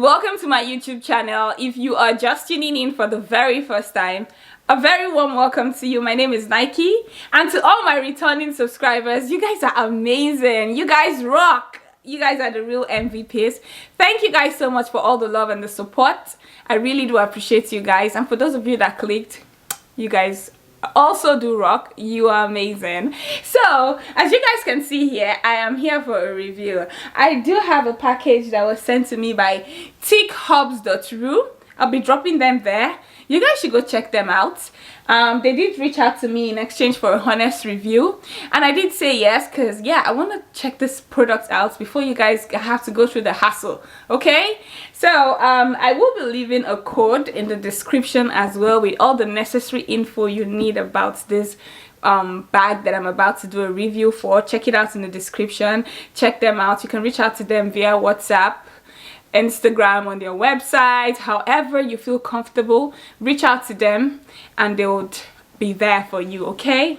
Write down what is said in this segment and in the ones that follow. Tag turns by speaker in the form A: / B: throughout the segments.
A: welcome to my YouTube channel. If you are just tuning in for the very first time, a very warm welcome to you. My name is Nike, and to all my returning subscribers, you guys are amazing. You guys rock. You guys are the real MVPs. Thank you guys so much for all the love and the support. I really do appreciate you guys, and for those of you that clicked, you guys also do rock. You are amazing. So as you guys can see here, I am here for a review. I do have a package that was sent to me by teakhubs.ru. I'll be dropping them there. You guys should go check them out. They did reach out to me in exchange for a honest review, and I did say yes, because yeah, I want to check this product out before you guys have to go through the hassle. Okay, so I will be leaving a code in the description as well with all the necessary info you need about this bag that I'm about to do a review for. Check it out in the description. Check them out. You can reach out to them via WhatsApp, Instagram, on their website, however you feel comfortable. Reach out to them and they would be there for you. Okay,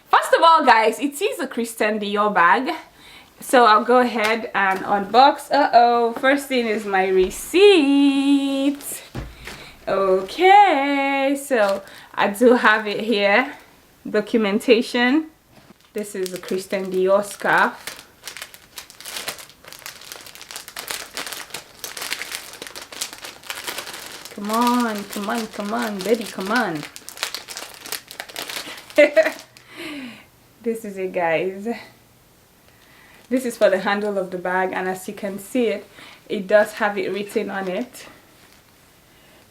A: first of all guys, it is a Christian Dior bag, so I'll go ahead and unbox. First thing is my receipt. Okay, so I do have it here, documentation. This is a Christian Dior scarf. Come on, come on, come on, baby, come on. This is it, guys. This is for the handle of the bag, and as you can see it, it does have it written on it.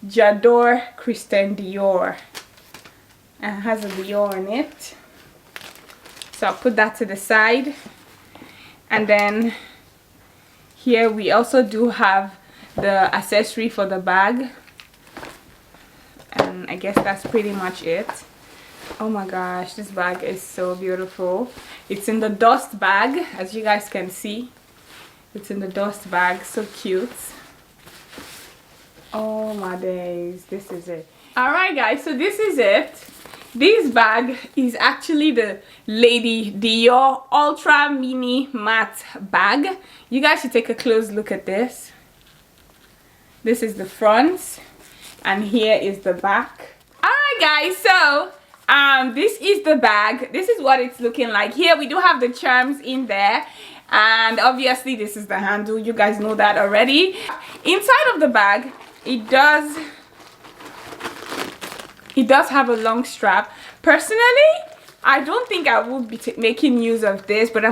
A: J'adore Christian Dior. And it has a Dior on it. So I'll put that to the side. And then here we also do have the accessory for the bag. And I guess that's pretty much it. Oh my gosh, this bag is so beautiful. It's in the dust bag, as you guys can see. It's in the dust bag, so cute. Oh my days, this is it. Alright guys, so this is it. This bag is actually the Lady Dior Ultra Mini Matte bag. You guys should take a close look at this. This is the front, and here is the back. Alright guys, so this is the bag. This is what it's looking like. Here we do have the charms in there, and obviously this is the handle. You guys know that already. Inside of the bag, it does have a long strap. Personally, I don't think I will be making use of this, but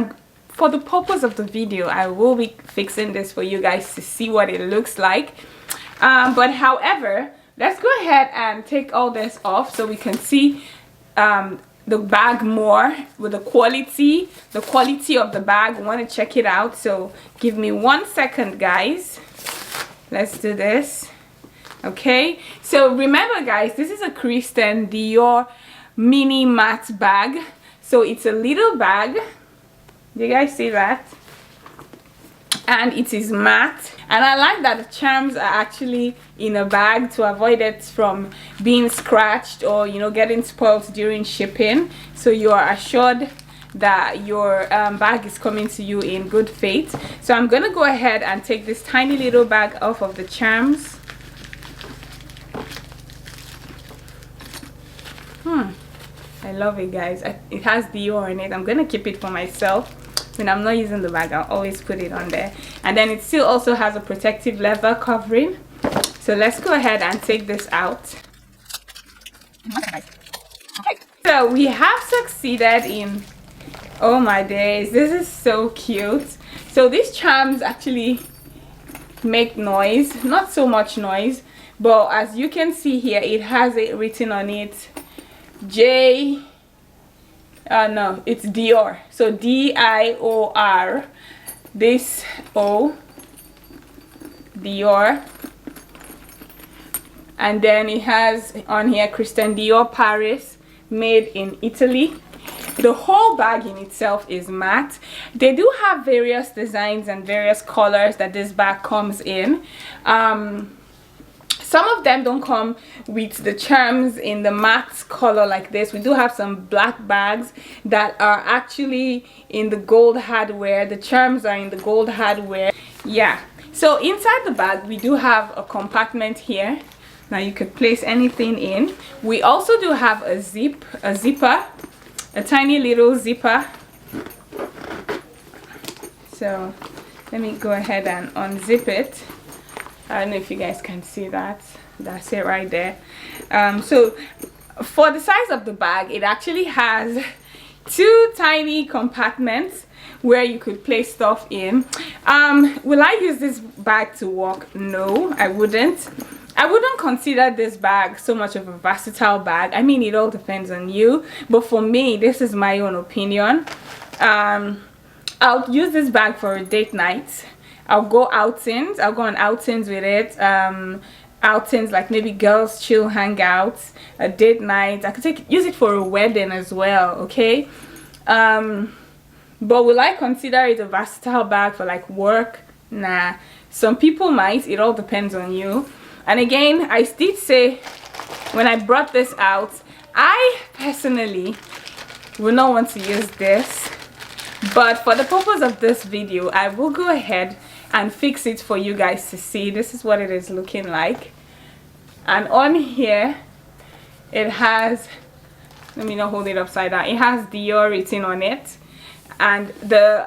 A: for the purpose of the video, I will be fixing this for you guys to see what it looks like. But however, let's go ahead and take all this off so we can see the bag more with the quality of the bag. We want to check it out, so give me 1 second guys. Let's do this. Okay, so remember guys, this is a Christian Dior mini matte bag, so it's a little bag. Do you guys see that? And it is matte, and I like that the charms are actually in a bag to avoid it from being scratched or, you know, getting spoiled during shipping, so you are assured that your bag is coming to you in good faith. So I'm gonna go ahead and take this tiny little bag off of the charms. I love it guys. It has Dior in it. I'm gonna keep it for myself. When I'm not using the bag, I'll always put it on there. And then it still also has a protective leather covering. So let's go ahead and take this out. Okay, so we have succeeded in, oh my days, this is so cute. So these charms actually make noise, not so much noise, but as you can see here, it has it written on it, no, it's Dior, so D-I-O-R, this O, Dior, and then it has on here Christian Dior Paris, made in Italy. The whole bag in itself is matte. They do have various designs and various colors that this bag comes in. Some of them don't come with the charms in the matte color like this. We do have some black bags that are actually in the gold hardware. The charms are in the gold hardware. Yeah, So inside the bag we do have a compartment here. Now you could place anything in. We also do have a zipper, a tiny little zipper. So let me go ahead and unzip it. I don't know if you guys can see that. That's it right there. So for the size of the bag, it actually has two tiny compartments where you could place stuff in. Will I use this bag to walk? No, I wouldn't. I wouldn't consider this bag so much of a versatile bag. I mean, it all depends on you, but for me, this is my own opinion. I'll use this bag for a date night. I'll go outings. I'll go on outings with it. Outings like maybe girls chill hangouts, a date night. I could use it for a wedding as well. Okay. But will I consider it a versatile bag for like work? Nah. Some people might. It all depends on you. And again, I did say when I brought this out, I personally will not want to use this. But for the purpose of this video, I will go ahead and fix it for you guys to see. This is what it is looking like. And on here, it has, let me not hold it upside down. It has Dior written on it. And the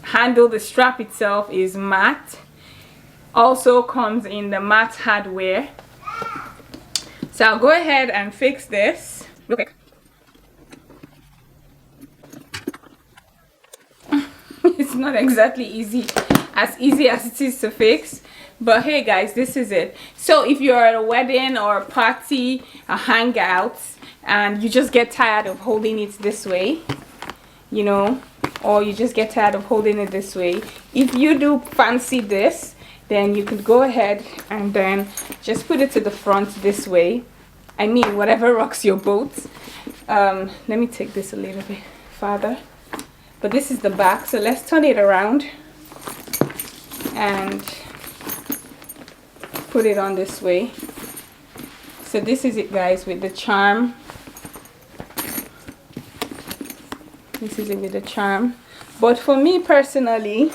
A: handle, the strap itself is matte. Also comes in the matte hardware. So I'll go ahead and fix this real quick. It's not exactly easy as it is to fix, but hey guys, this is it. So if you're at a wedding or a party, a hangout, and you just get tired of holding it this way, you know, or you just get tired of holding it this way, if you do fancy this, then you could go ahead and then just put it to the front this way. I mean, whatever rocks your boat. Let me take this a little bit farther. But this is the back, so let's turn it around and put it on this way. So this is it guys, with the charm. This is it with the charm. But for me personally,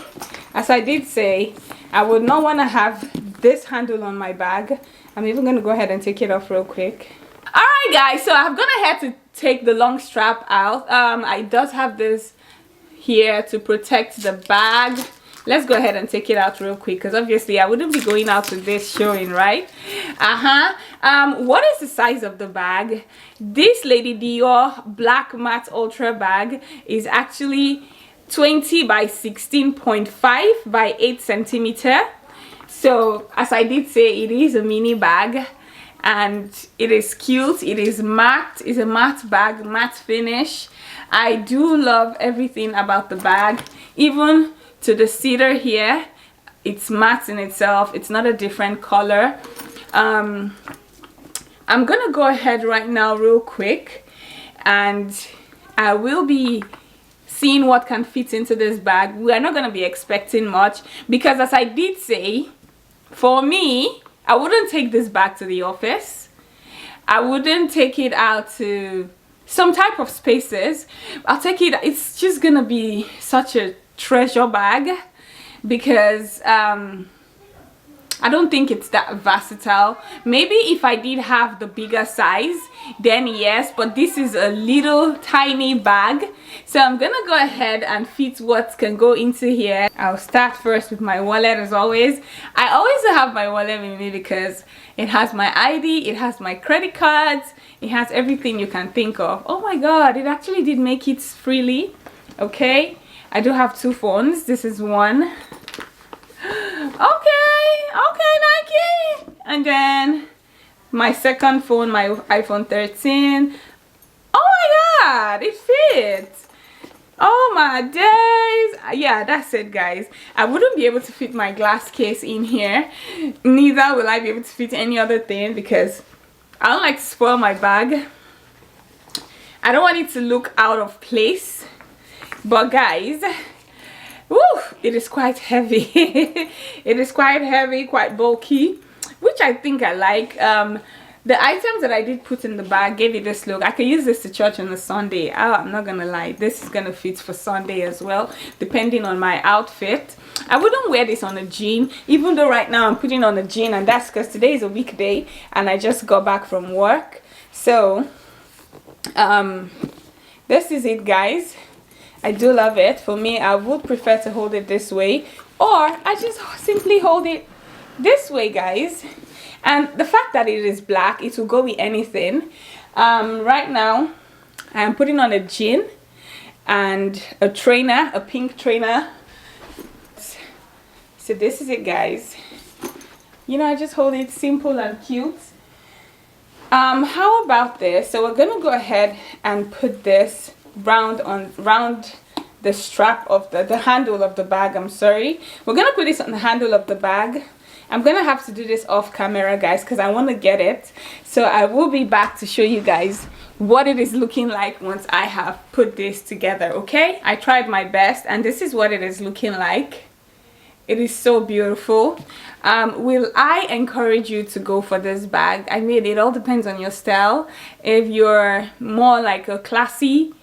A: as I did say, I would not want to have this handle on my bag. I'm even going to go ahead and take it off real quick. Alright guys, so I've gone ahead to take the long strap out. It does have this here to protect the bag. Let's go ahead and take it out real quick, because obviously I wouldn't be going out with this showing, right? What is the size of the bag? This Lady Dior black matte ultra bag is actually 20 by 16.5 by 8 centimeter. So as I did say, it is a mini bag and it is cute. It is matte. It's a matte bag, matte finish. I do love everything about the bag, even to the cedar here. It's matte in itself. It's not a different color. I'm gonna go ahead right now real quick and I will be seeing what can fit into this bag. We are not going to be expecting much, because as I did say, for me, I wouldn't take this bag to the office. I wouldn't take it out to some type of spaces. I'll take it, it's just gonna be such a treasure bag, because I don't think it's that versatile. Maybe if I did have the bigger size, then yes, but this is a little tiny bag. So I'm gonna go ahead and fit what can go into here. I'll start first with my wallet as always. I always have my wallet with me because it has my ID, it has my credit cards, it has everything you can think of. Oh my god, it actually did make it freely. Okay, I do have two phones. This is one. Okay, Nike. And then my second phone, my iPhone 13. Oh my god, it fits. Oh my days. Yeah, that's it guys. I wouldn't be able to fit my glass case in here. Neither will I be able to fit any other thing, because I don't like to spoil my bag. I don't want it to look out of place. But guys, woo, it is quite heavy. It is quite heavy, quite bulky, which I think I like. The items that I did put in the bag gave it this look. I could use this to church on a Sunday. I'm not gonna lie, this is gonna fit for Sunday as well, depending on my outfit. I wouldn't wear this on a jean, even though right now I'm putting on a jean, and that's because today is a weekday and I just got back from work. So this is it, guys. I do love it. For me, I would prefer to hold it this way, or I just simply hold it this way, guys. And the fact that it is black, it will go with anything. Right now I am putting on a jean and a trainer, a pink trainer. So this is it, guys. You know, I just hold it simple and cute. How about this? So we're gonna go ahead and put this round the strap of the handle of the bag. I'm sorry, we're gonna put this on the handle of the bag. I'm gonna have to do this off camera, guys, because I want to get it. So I will be back to show you guys what it is looking like once I have put this together. Okay, I tried my best and this is what it is looking like. It is so beautiful. Will I encourage you to go for this bag? I mean, it all depends on your style. If you're more like a classy,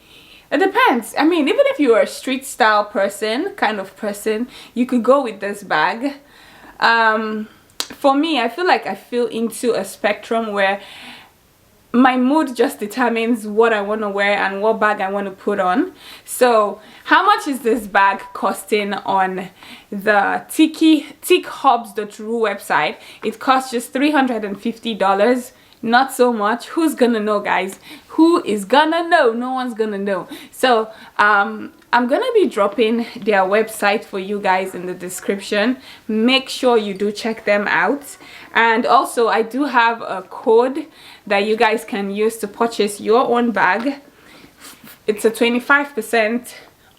A: it depends. I mean, even if you're a street style person, kind of person, you could go with this bag. For me, I feel like I feel into a spectrum where my mood just determines what I want to wear and what bag I want to put on. So how much is this bag costing on the TickHubs.ru website? It costs just $350. Not so much. Who's gonna know, guys? Who is gonna know? No one's gonna know. So I'm gonna be dropping their website for you guys in the description. Make sure you do check them out. And also I do have a code that you guys can use to purchase your own bag. It's a 25%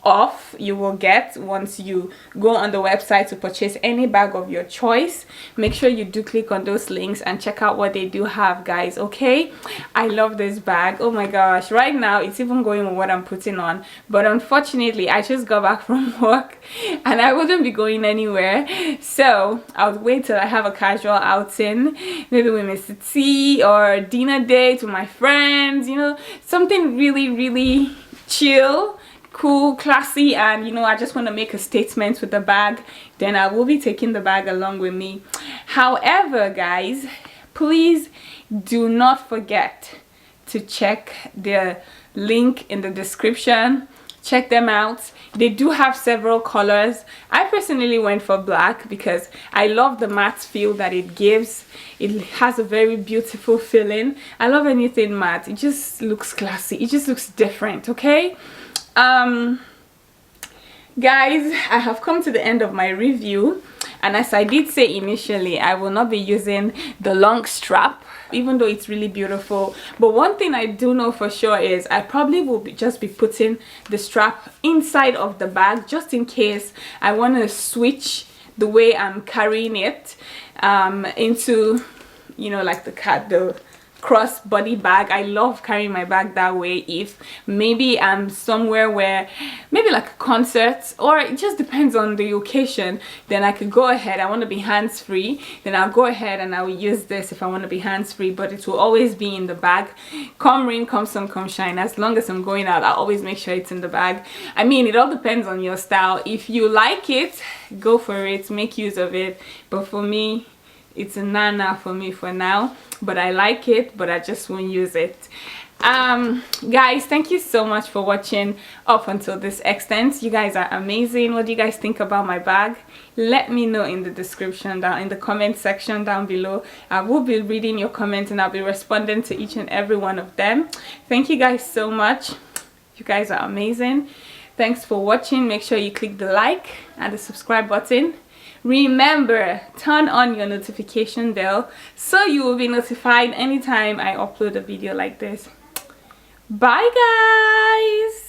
A: off you will get once you go on the website to purchase any bag of your choice. Make sure you do click on those links and check out what they do have, guys. Okay, I love this bag. Oh my gosh, right now it's even going with what I'm putting on, but unfortunately I just got back from work and I wouldn't be going anywhere, so I'll wait till I have a casual outing, maybe with Mr. T or dinner date with my friends, you know, something really chill, cool, classy, and you know, I just want to make a statement with the bag. Then I will be taking the bag along with me. However, guys, please do not forget to check the link in the description. Check them out. They do have several colors. I personally went for black because I love the matte feel that it gives. It has a very beautiful feeling. I love anything matte. It just looks classy. It just looks different. Okay, guys, I have come to the end of my review, and as I did say initially, I will not be using the long strap, even though it's really beautiful. But one thing I do know for sure is I probably will just be putting the strap inside of the bag, just in case I want to switch the way I'm carrying it into, you know, like the cross body bag. I love carrying my bag that way. If maybe I'm somewhere where maybe like a concert, or it just depends on the occasion, then I could go ahead, I want to be hands-free, then I'll go ahead and I will use this if I want to be hands-free, but it will always be in the bag. Come rain, come sun, come shine, as long as I'm going out, I'll always make sure it's in the bag. I mean, it all depends on your style. If you like it, go for it, make use of it. But for me, it's a nana for me for now. But I like it, but I just won't use it. Guys, thank you so much for watching up until this extent. You guys are amazing. What do you guys think about my bag? Let me know in the description down in the comment section down below. I will be reading your comments and I'll be responding to each and every one of them. Thank you guys so much. You guys are amazing. Thanks for watching. Make sure you click the like and the subscribe button. Remember, turn on your notification bell so you will be notified anytime I upload a video like this. Bye, guys.